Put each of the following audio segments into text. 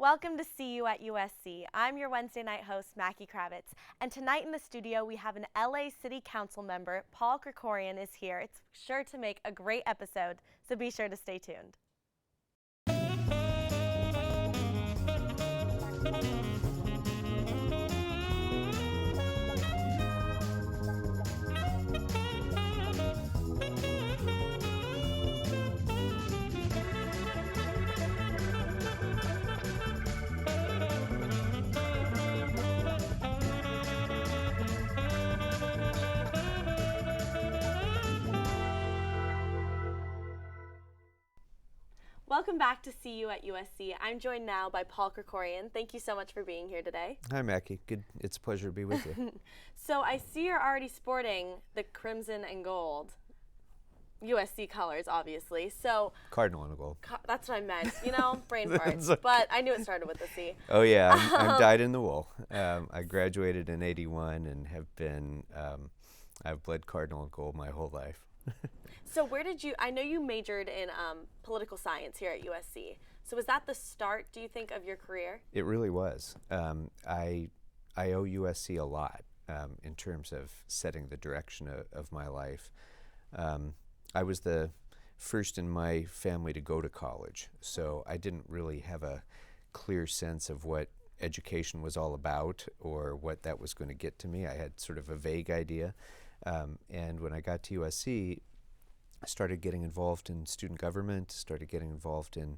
Welcome to See You at USC. I'm your Wednesday night host, Mackie Kravitz, and tonight in the studio we have an LA City Council member, Paul Krekorian, is here. It's sure to make a great episode, so be sure to stay tuned. Welcome back to See You at USC. I'm joined now by Paul Krekorian. Thank you so much for being here today. Hi, Mackie. Good. It's a pleasure to be with you. So I see you're already sporting the crimson and gold. USC colors, obviously. So Cardinal and gold. That's what I meant. You know, brain farts. Okay. But I knew it started with a C. Oh yeah, I'm dyed in the wool. I graduated in '81 and have been. I've bled cardinal and gold my whole life. So where did you? I know you majored in political science here at USC. So was that the start, do you think, of your career? It really was. I owe USC a lot in terms of setting the direction of my life. I was the first in my family to go to college, so I didn't really have a clear sense of what education was all about or what that was going to get to me. I had sort of a vague idea. And when I got to USC, I started getting involved in student government, started getting involved in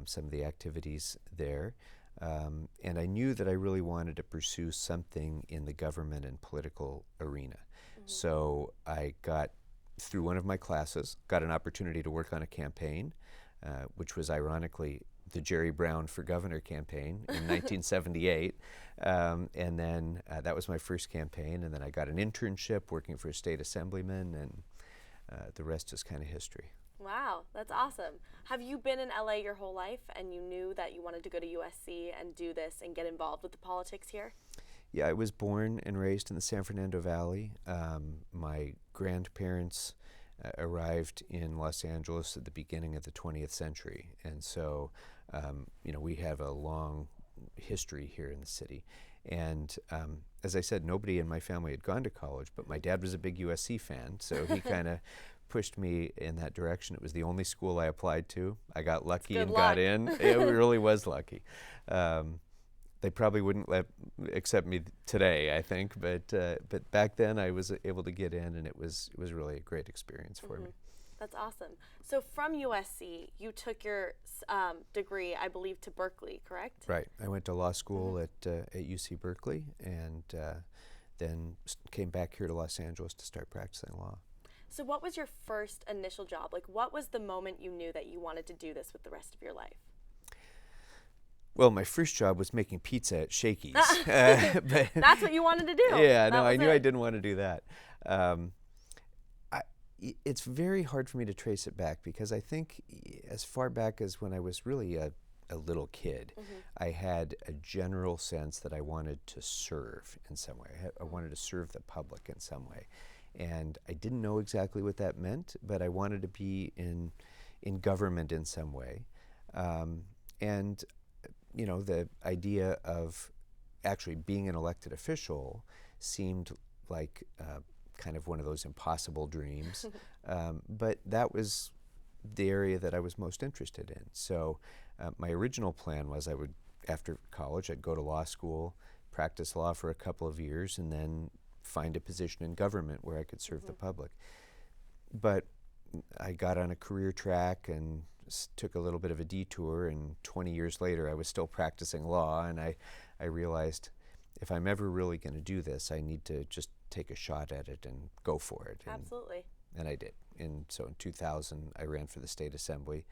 some of the activities there. And I knew that I really wanted to pursue something in the government and political arena. Mm-hmm. So I got, through one of my classes, got an opportunity to work on a campaign, which was ironically the Jerry Brown for Governor campaign in 1978. And then that was my first campaign. And then I got an internship working for a state assemblyman, and the rest is kind of history. Wow, that's awesome. Have you been in LA your whole life and you knew that you wanted to go to USC and do this and get involved with the politics here? Yeah, I was born and raised in the San Fernando Valley. My grandparents arrived in Los Angeles at the beginning of the 20th century. And so, we have a long history here in the city. And as I said, nobody in my family had gone to college, but my dad was a big USC fan, so he kind of pushed me in that direction. It was the only school I applied to. I got lucky and got in. It really was lucky. They probably wouldn't accept me today, I think, but back then I was able to get in, and it was really a great experience for me. That's awesome. So from USC, you took your degree, I believe, to Berkeley, correct? Right. I went to law school at UC Berkeley, and then came back here to Los Angeles to start practicing law. So what was your first initial job? Like, what was the moment you knew that you wanted to do this with the rest of your life? Well, my first job was making pizza at Shakey's. But that's what you wanted to do. Yeah, no, I knew I didn't want to do that. It's very hard for me to trace it back, because I think as far back as when I was really a little kid, I had a general sense that I wanted to serve in some way. I wanted to serve the public in some way. And I didn't know exactly what that meant, but I wanted to be in government in some way. And the idea of actually being an elected official seemed like kind of one of those impossible dreams. But that was the area that I was most interested in. So my original plan was after college, I'd go to law school, practice law for a couple of years, and then find a position in government where I could serve the public. But I got on a career track and took a little bit of a detour, and 20 years later I was still practicing law, and I realized if I'm ever really going to do this, I need to just take a shot at it and go for it. Absolutely. And I did. And so in 2000 I ran for the state assembly.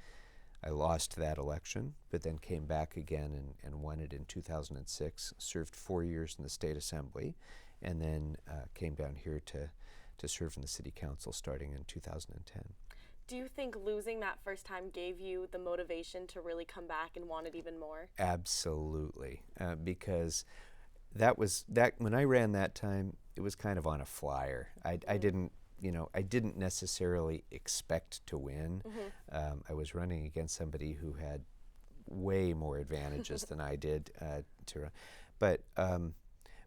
I lost that election, but then came back again and won it in 2006, served 4 years in the state assembly, and then came down here to serve in the city council starting in 2010. Do you think losing that first time gave you the motivation to really come back and want it even more? Absolutely, because when I ran that time, it was kind of on a flyer. I didn't necessarily expect to win. I was running against somebody who had way more advantages than I did to run.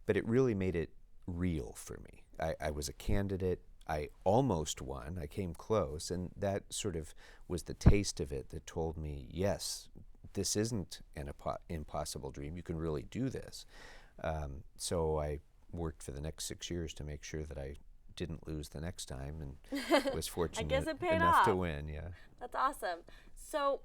But it really made it real for me. I was a candidate. I almost won. I came close, and that sort of was the taste of it that told me, yes, this isn't an impossible dream. You can really do this. So I worked for the next 6 years to make sure that I didn't lose the next time, and was fortunate I guess it paid enough off. to win. Yeah. That's awesome. So,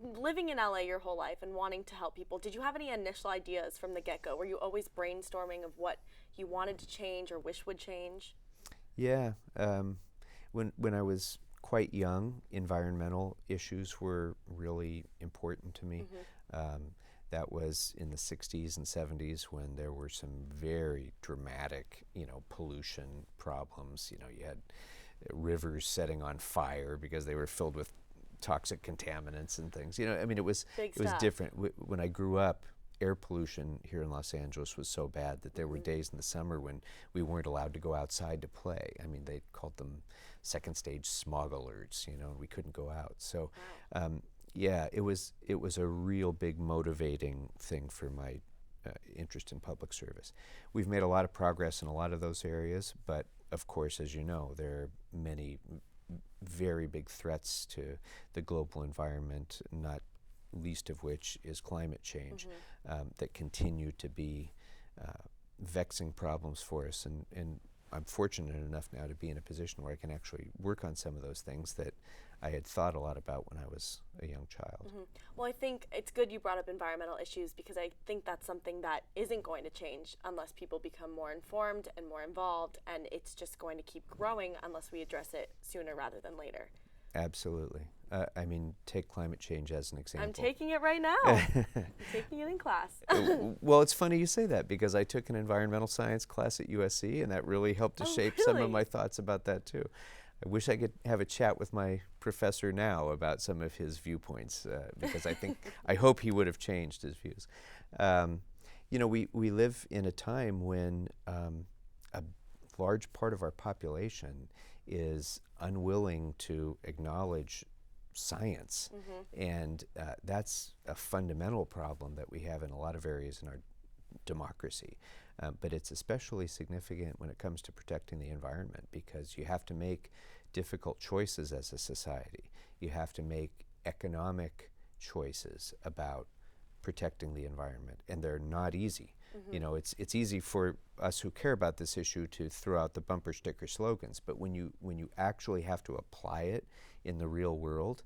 living in LA your whole life and wanting to help people, did you have any initial ideas from the get-go? Were you always brainstorming of what you wanted to change or wish would change? Yeah. When I was quite young, environmental issues were really important to me. That was in the 60s and 70s when there were some very dramatic, pollution problems. You had rivers setting on fire because they were filled with toxic contaminants and things. It was different. When I grew up, air pollution here in Los Angeles was so bad that there were days in the summer when we weren't allowed to go outside to play. They called them second stage smog alerts, and we couldn't go out. So, yeah, it was a real big motivating thing for my interest in public service. We've made a lot of progress in a lot of those areas, but of course, as you know, there are many very big threats to the global environment, not least of which is climate change, that continue to be vexing problems for us. And I'm fortunate enough now to be in a position where I can actually work on some of those things that I had thought a lot about when I was a young child. Well, I think it's good you brought up environmental issues, because I think that's something that isn't going to change unless people become more informed and more involved, and it's just going to keep growing unless we address it sooner rather than later. Absolutely. Take climate change as an example. I'm taking it right now. I'm taking it in class. Well, it's funny you say that, because I took an environmental science class at USC, and that really helped to shape some of my thoughts about that too. I wish I could have a chat with my professor now about some of his viewpoints, because I hope he would have changed his views. We live in a time when a large part of our population is unwilling to acknowledge science, and that's a fundamental problem that we have in a lot of areas in our democracy. But it's especially significant when it comes to protecting the environment, because you have to make difficult choices as a society. You have to make economic choices about protecting the environment, and they're not easy. It's easy for us who care about this issue to throw out the bumper sticker slogans, but when you actually have to apply it in the real world,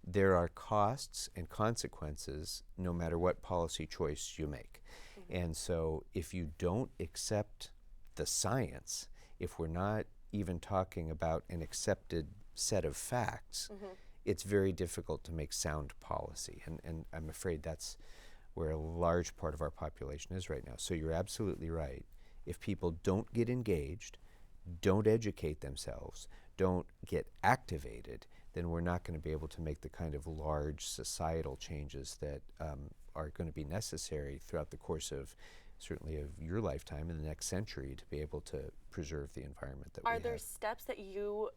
there are costs and consequences no matter what policy choice you make. And so if you don't accept the science, if we're not even talking about an accepted set of facts, it's very difficult to make sound policy. And I'm afraid that's where a large part of our population is right now. So you're absolutely right. If people don't get engaged, don't educate themselves, don't get activated, then we're not going to be able to make the kind of large societal changes that are going to be necessary throughout the course of certainly of your lifetime in the next century to be able to preserve the environment that we have. Are there steps that you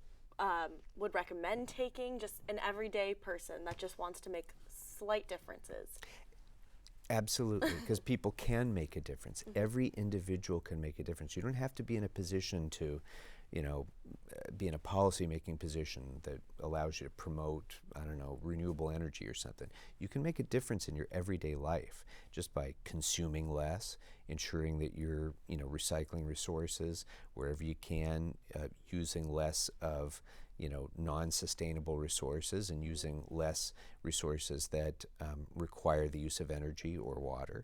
would recommend taking, just an everyday person that just wants to make slight differences? Absolutely, because people can make a difference. Every individual can make a difference. You don't have to be in a position to, be in a policy-making position that allows you to promote, renewable energy or something. You can make a difference in your everyday life just by consuming less, ensuring that you're, recycling resources wherever you can, using less of, non-sustainable resources, and using less resources that require the use of energy or water.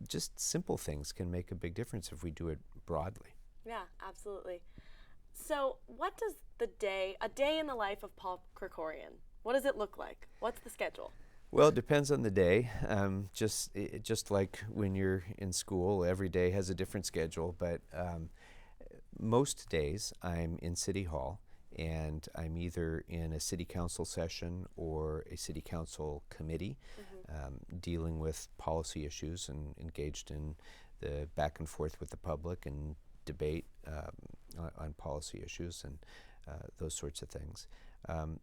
Just simple things can make a big difference if we do it broadly. Yeah, absolutely. So what does a day in the life of Paul Krekorian, what does it look like? What's the schedule? Well, it depends on the day. Just like when you're in school, every day has a different schedule. But most days I'm in City Hall, and I'm either in a city council session or a city council committee dealing with policy issues and engaged in the back and forth with the public and debate on policy issues and those sorts of things.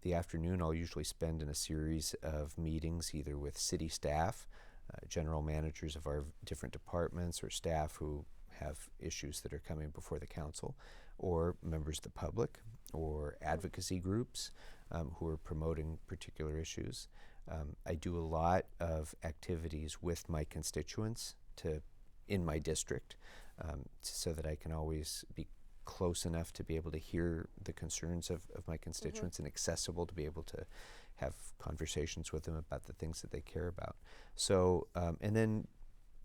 The afternoon I'll usually spend in a series of meetings either with city staff, general managers of our different departments, or staff who have issues that are coming before the council, or members of the public, or advocacy groups who are promoting particular issues. I do a lot of activities with my constituents in my district, so that I can always be close enough to be able to hear the concerns of my constituents, and accessible to be able to have conversations with them about the things that they care about. So, and then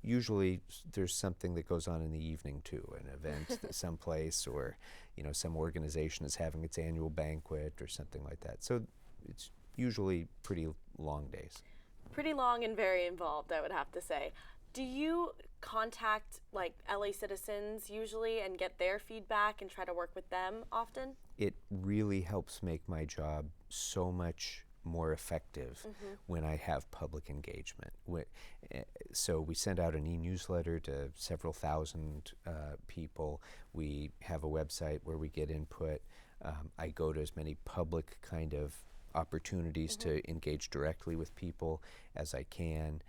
usually there's something that goes on in the evening too, an event someplace, or some organization is having its annual banquet or something like that. So it's usually pretty long days. Pretty long and very involved, I would have to say. Do you contact LA citizens usually and get their feedback and try to work with them often? It really helps make my job so much more effective when I have public engagement. So we send out an e-newsletter to several thousand people. We have a website where we get input. I go to as many public kind of opportunities to engage directly with people as I can.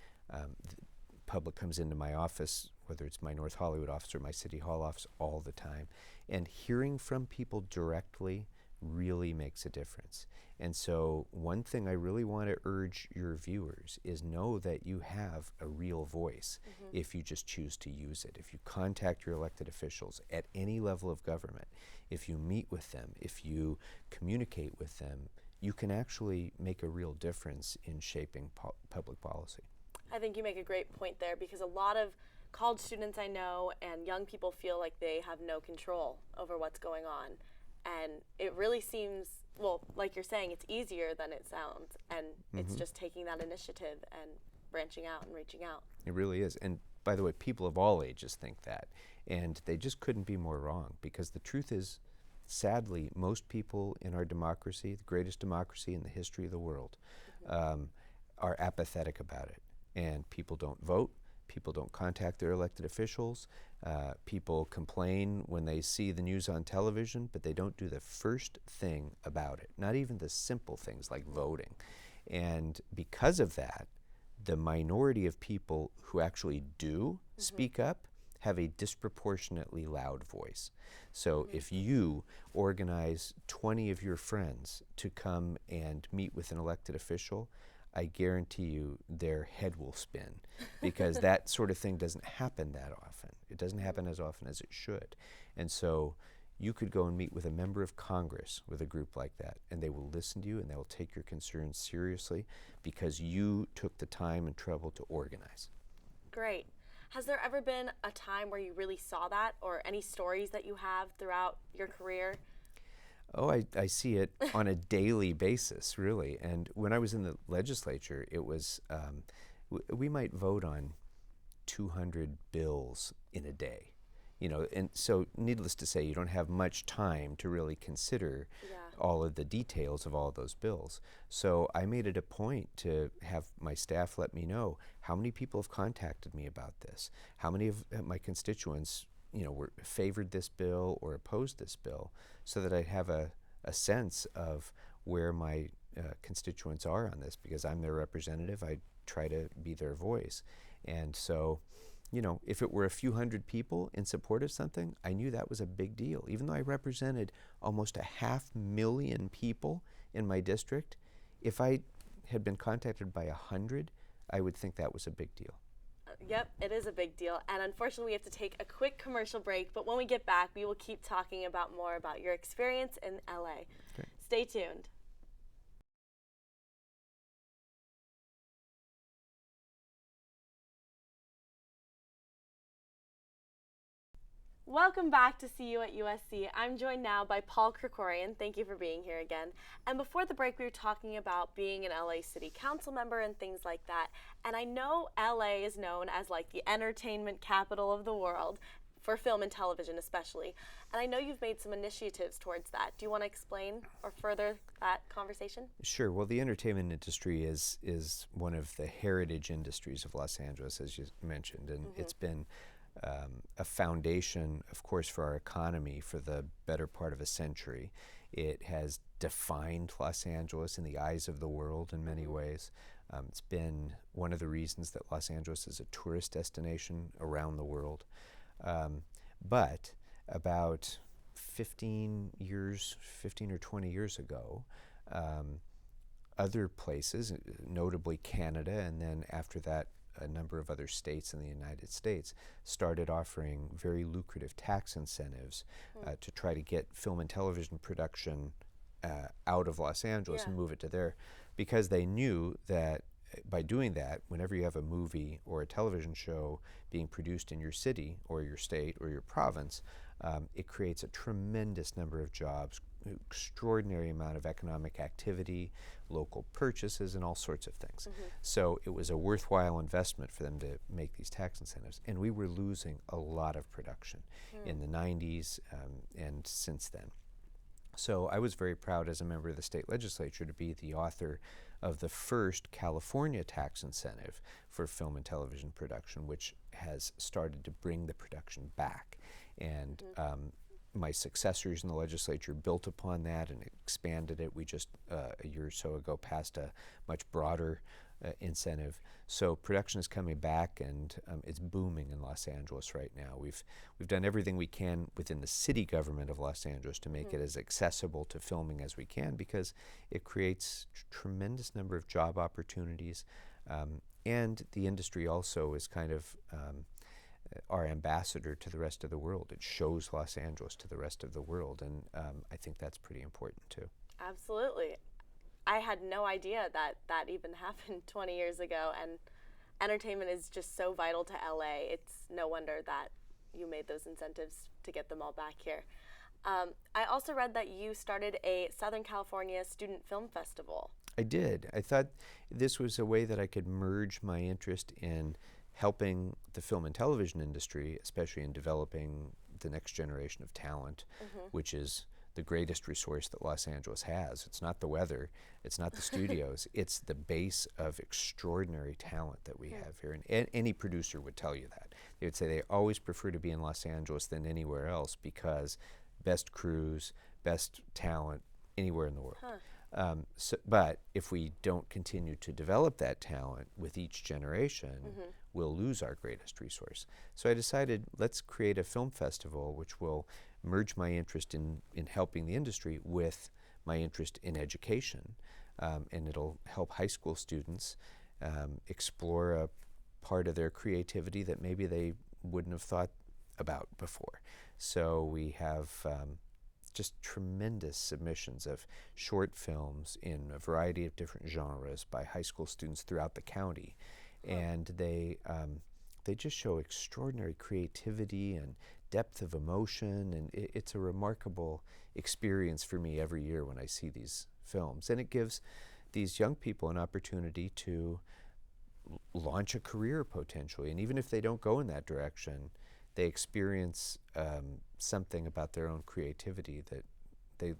Public comes into my office, whether it's my North Hollywood office or my City Hall office, all the time. And hearing from people directly really makes a difference. And so one thing I really want to urge your viewers is know that you have a real voice if you just choose to use it. If you contact your elected officials at any level of government, if you meet with them, if you communicate with them, you can actually make a real difference in shaping public policy. I think you make a great point there, because a lot of college students I know and young people feel like they have no control over what's going on. And it really seems, well, like you're saying, it's easier than it sounds. And it's just taking that initiative and branching out and reaching out. It really is. And by the way, people of all ages think that. And they just couldn't be more wrong, because the truth is, sadly, most people in our democracy, the greatest democracy in the history of the world, are apathetic about it. And people don't vote, people don't contact their elected officials, people complain when they see the news on television, but they don't do the first thing about it, not even the simple things like voting. And because of that, the minority of people who actually do speak up have a disproportionately loud voice. So if you organize 20 of your friends to come and meet with an elected official, I guarantee you their head will spin, because that sort of thing doesn't happen that often. It doesn't happen as often as it should. And so you could go and meet with a member of Congress with a group like that, and they will listen to you and they will take your concerns seriously because you took the time and trouble to organize. Great. Has there ever been a time where you really saw that, or any stories that you have throughout your career? Oh, I see it on a daily basis, really. And when I was in the legislature, it was, we might vote on 200 bills in a day. And so needless to say, you don't have much time to really consider all of the details of all of those bills. So I made it a point to have my staff let me know how many people have contacted me about this, how many of my constituents were favored this bill or opposed this bill, so that I'd have a sense of where my constituents are on this, because I'm their representative. I try to be their voice. And so, if it were a few hundred people in support of something, I knew that was a big deal. Even though I represented almost 500,000 people in my district, if I had been contacted by 100, I would think that was a big deal. Yep, it is a big deal. And unfortunately, we have to take a quick commercial break. But when we get back, we will keep talking more about your experience in LA. Okay. Stay tuned. Welcome back to See You at USC. I'm joined now by Paul Krekorian. Thank you for being here again. And before the break, we were talking about being an LA City Council member and things like that. And I know LA is known as the entertainment capital of the world, for film and television especially. And I know you've made some initiatives towards that. Do you want to explain or further that conversation? Sure. Well, the entertainment industry is one of the heritage industries of Los Angeles, as you mentioned, and it's been a foundation, of course, for our economy for the better part of a century. It has defined Los Angeles in the eyes of the world in many ways. It's been one of the reasons that Los Angeles is a tourist destination around the world. But about 15 or 20 years ago, other places, notably Canada, and then after that, a number of other states in the United States, started offering very lucrative tax incentives to try to get film and television production out of Los Angeles and move it to there, because they knew that by doing that, whenever you have a movie or a television show being produced in your city or your state or your province, it creates a tremendous number of jobs, extraordinary amount of economic activity, local purchases, and all sorts of things. So it was a worthwhile investment for them to make these tax incentives. And we were losing a lot of production in the 90s and since then. So I was very proud as a member of the state legislature to be the author of the first California tax incentive for film and television production, which has started to bring the production back. And my successors in the legislature built upon that and expanded it. We just, a year or so ago, passed a much broader incentive. So production is coming back, and it's booming in Los Angeles right now. We've done everything we can within the city government of Los Angeles to make it as accessible to filming as we can, because it creates tremendous number of job opportunities, and the industry also is kind of our ambassador to the rest of the world. It shows Los Angeles to the rest of the world, and I think that's pretty important too. Absolutely. I had no idea that that even happened 20 years ago, and entertainment is just so vital to LA. It's no wonder that you made those incentives to get them all back here. I also read that you started a Southern California Student Film Festival. I did. I thought this was a way that I could merge my interest in helping the film and television industry, especially in developing the next generation of talent, which is the greatest resource that Los Angeles has. It's not the weather, it's not the studios, it's the base of extraordinary talent that we have here. And any producer would tell you that. They would say they always prefer to be in Los Angeles than anywhere else, because best crews, best talent anywhere in the world. But if we don't continue to develop that talent with each generation, we'll lose our greatest resource. So I decided, let's create a film festival which will merge my interest in helping the industry with my interest in education, and it'll help high school students explore a part of their creativity that maybe they wouldn't have thought about before. So we have just tremendous submissions of short films in a variety of different genres by high school students throughout the county, and they just show extraordinary creativity and depth of emotion, and it's a remarkable experience for me every year when I see these films. And it gives these young people an opportunity to launch a career potentially, and even if they don't go in that direction, they experience something about their own creativity that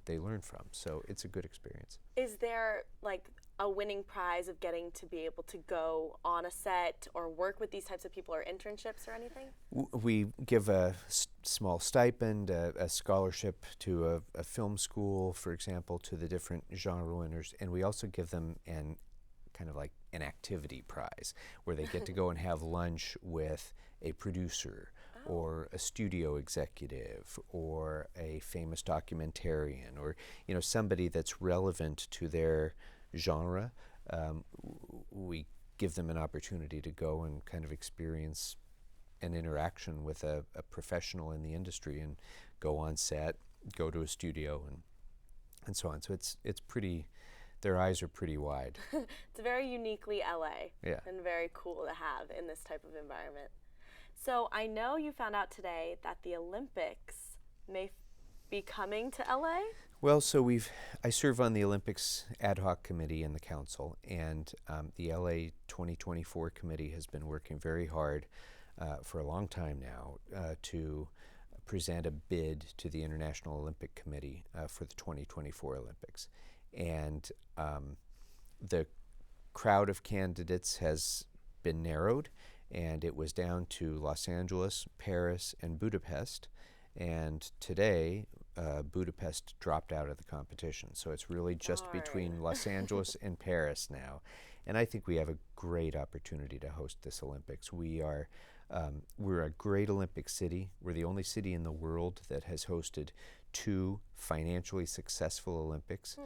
they learn from. So it's a good experience. Is there like a winning prize of getting to be able to go on a set or work with these types of people, or internships or anything? We give a small stipend, a scholarship to a film school, for example, to the different genre winners, and we also give them an kind of like an activity prize where they get to go and have lunch with a producer or a studio executive or a famous documentarian, or somebody that's relevant to their genre. We give them an opportunity to go and kind of experience an interaction with a professional in the industry, and go on set, go to a studio, and so on. So it's pretty, their eyes are pretty wide. It's very uniquely LA, and very cool to have in this type of environment. So I know you found out today that the Olympics may be coming to LA? Well, so I serve on the Olympics ad hoc committee in the council, and the LA 2024 committee has been working very hard for a long time now to present a bid to the International Olympic Committee for the 2024 Olympics. And the crowd of candidates has been narrowed, and it was down to Los Angeles, Paris, and Budapest. And today, Budapest dropped out of the competition. So it's really just Darn. between Los Angeles and Paris now. And I think we have a great opportunity to host this Olympics. We're a great Olympic city. We're the only city in the world that has hosted two financially successful Olympics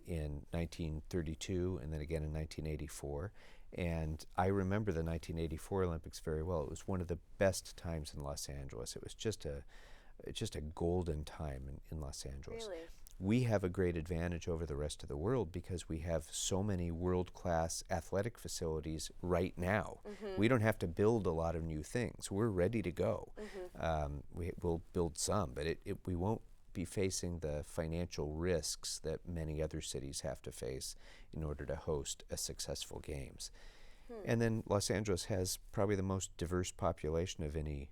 in 1932 and then again in 1984. And I remember the 1984 Olympics very well. It was one of the best times in Los Angeles. It was just a golden time in Los Angeles. Really? We have a great advantage over the rest of the world because we have so many world-class athletic facilities right now. We don't have to build a lot of new things. We're ready to go. We'll build some, but we won't be facing the financial risks that many other cities have to face in order to host a successful games. And then Los Angeles has probably the most diverse population of any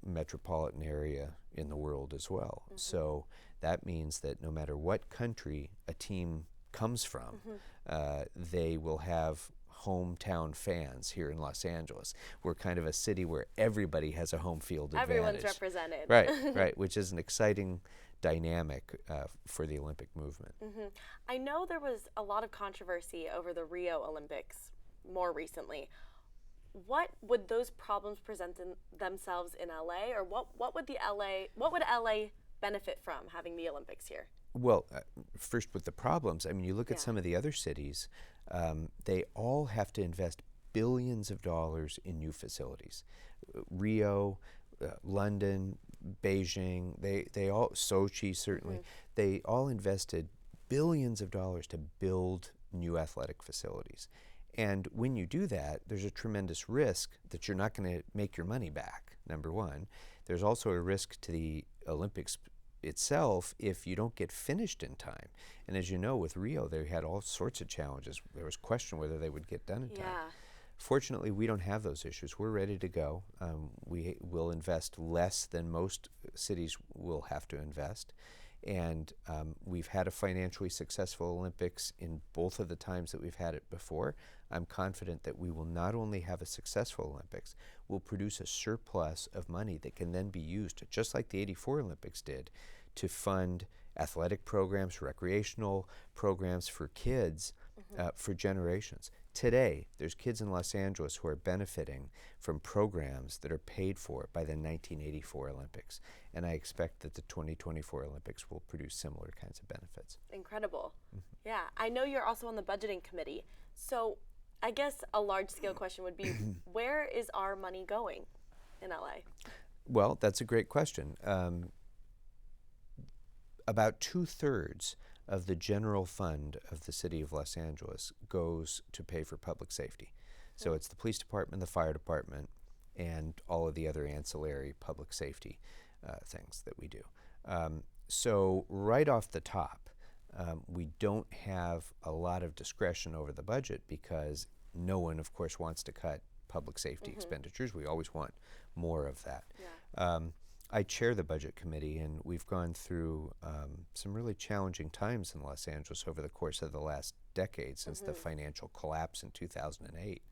metropolitan area in the world as well. So that means that no matter what country a team comes from, they will have hometown fans here in Los Angeles. We're kind of a city where everybody has a home field advantage. Everyone's represented. Right, which is an exciting dynamic for the Olympic movement. I know there was a lot of controversy over the Rio Olympics more recently. What would those problems present themselves in LA, or what would LA benefit from having the Olympics here? Well, first with the problems, I mean, you look at some of the other cities, they all have to invest billions of dollars in new facilities. Rio, London, Beijing, they all, Sochi certainly, they all invested billions of dollars to build new athletic facilities. And when you do that, there's a tremendous risk that you're not going to make your money back, number one. There's also a risk to the Olympics itself if you don't get finished in time. And as you know, with Rio, they had all sorts of challenges. There was question whether they would get done in time. Fortunately, we don't have those issues. We're ready to go. We will invest less than most cities will have to invest. And we've had a financially successful Olympics in both of the times that we've had it before. I'm confident that we will not only have a successful Olympics, we'll produce a surplus of money that can then be used, just like the '84 Olympics did, to fund athletic programs, recreational programs for kids for generations. Today, there's kids in Los Angeles who are benefiting from programs that are paid for by the 1984 Olympics. And I expect that the 2024 Olympics will produce similar kinds of benefits. Incredible. Yeah, I know you're also on the budgeting committee. So I guess a large-scale question would be, where is our money going in LA? Well, that's a great question. About 2/3 of the general fund of the city of Los Angeles goes to pay for public safety. So it's the police department, the fire department, and all of the other ancillary public safety things that we do. So right off the top, we don't have a lot of discretion over the budget because no one, of course, wants to cut public safety expenditures. We always want more of that. I chair the budget committee, and we've gone through some really challenging times in Los Angeles over the course of the last decade since the financial collapse in 2008.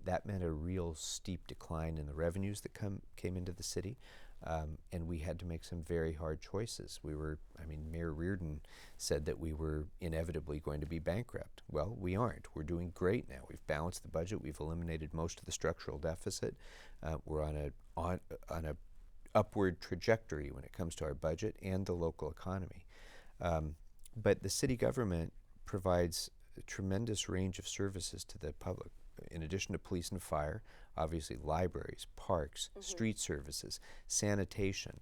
That meant a real steep decline in the revenues that came into the city, and we had to make some very hard choices. Mayor Reardon said that we were inevitably going to be bankrupt. Well, we aren't. We're doing great now. We've balanced the budget. We've eliminated most of the structural deficit. We're on a upward trajectory when it comes to our budget and the local economy. But the city government provides a tremendous range of services to the public. In addition to police and fire, obviously libraries, parks, street services, sanitation,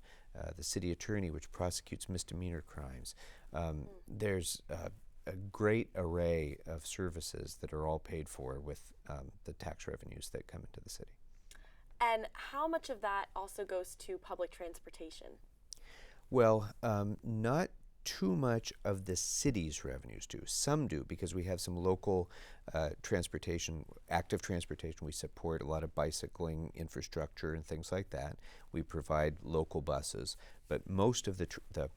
the city attorney, which prosecutes misdemeanor crimes. There's a great array of services that are all paid for with the tax revenues that come into the city. And how much of that also goes to public transportation? Well, not too much of the city's revenues do. Some do, because we have some local transportation, active transportation. We support a lot of bicycling infrastructure and things like that. We provide local buses, but most of the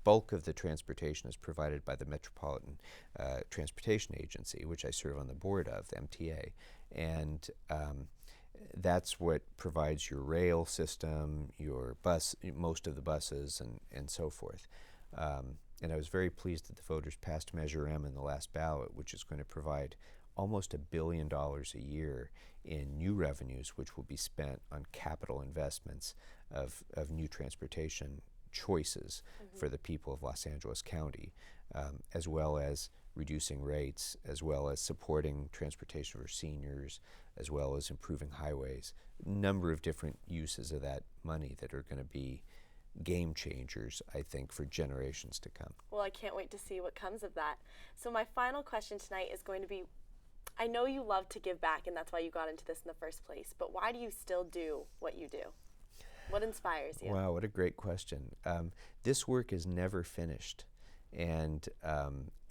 bulk of the transportation is provided by the Metropolitan Transportation Agency, which I serve on the board of, the MTA. And that's what provides your rail system, your bus, most of the buses, and so forth. And I was very pleased that the voters passed Measure M in the last ballot, which is going to provide almost $1 billion a year in new revenues, which will be spent on capital investments of new transportation choices for the people of Los Angeles County, as well as reducing rates, as well as supporting transportation for seniors, as well as improving highways. A number of different uses of that money that are going to be game changers, I think, for generations to come. Well, I can't wait to see what comes of that. So my final question tonight is going to be, I know you love to give back, and that's why you got into this in the first place, but why do you still do what you do? What inspires you? Wow, what a great question. This work is never finished. And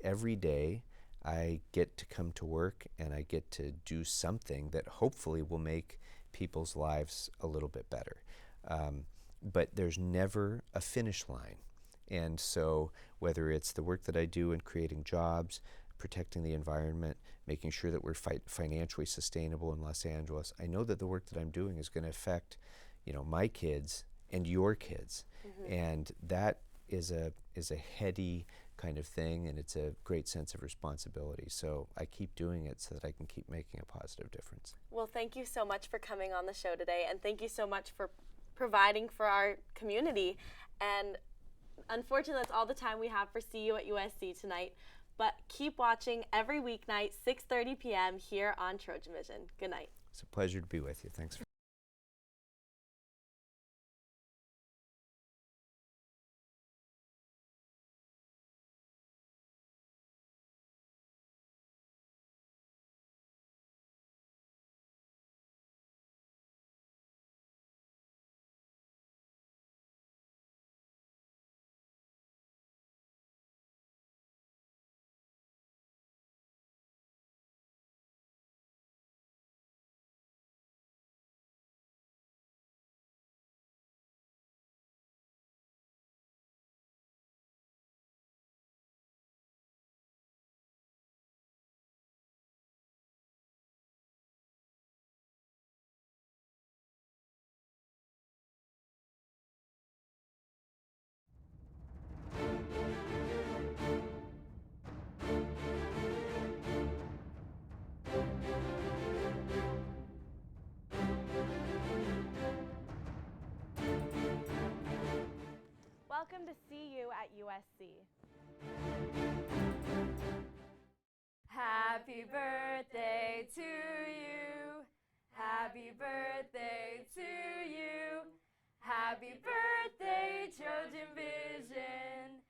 every day I get to come to work and I get to do something that hopefully will make people's lives a little bit better. But there's never a finish line. And so whether it's the work that I do in creating jobs, protecting the environment, making sure that we're financially sustainable in Los Angeles, I know that the work that I'm doing is going to affect, my kids and your kids. And that is a heady kind of thing, and it's a great sense of responsibility. So I keep doing it so that I can keep making a positive difference. Well, thank you so much for coming on the show today, and thank you so much for providing for our community. And unfortunately, that's all the time we have for See You at USC tonight. But keep watching every weeknight, 6:30 p.m. here on Trojan Vision. Good night. It's a pleasure to be with you. Thanks for Welcome to See You at USC. Happy birthday to you. Happy birthday to you. Happy birthday, Trojan Vision.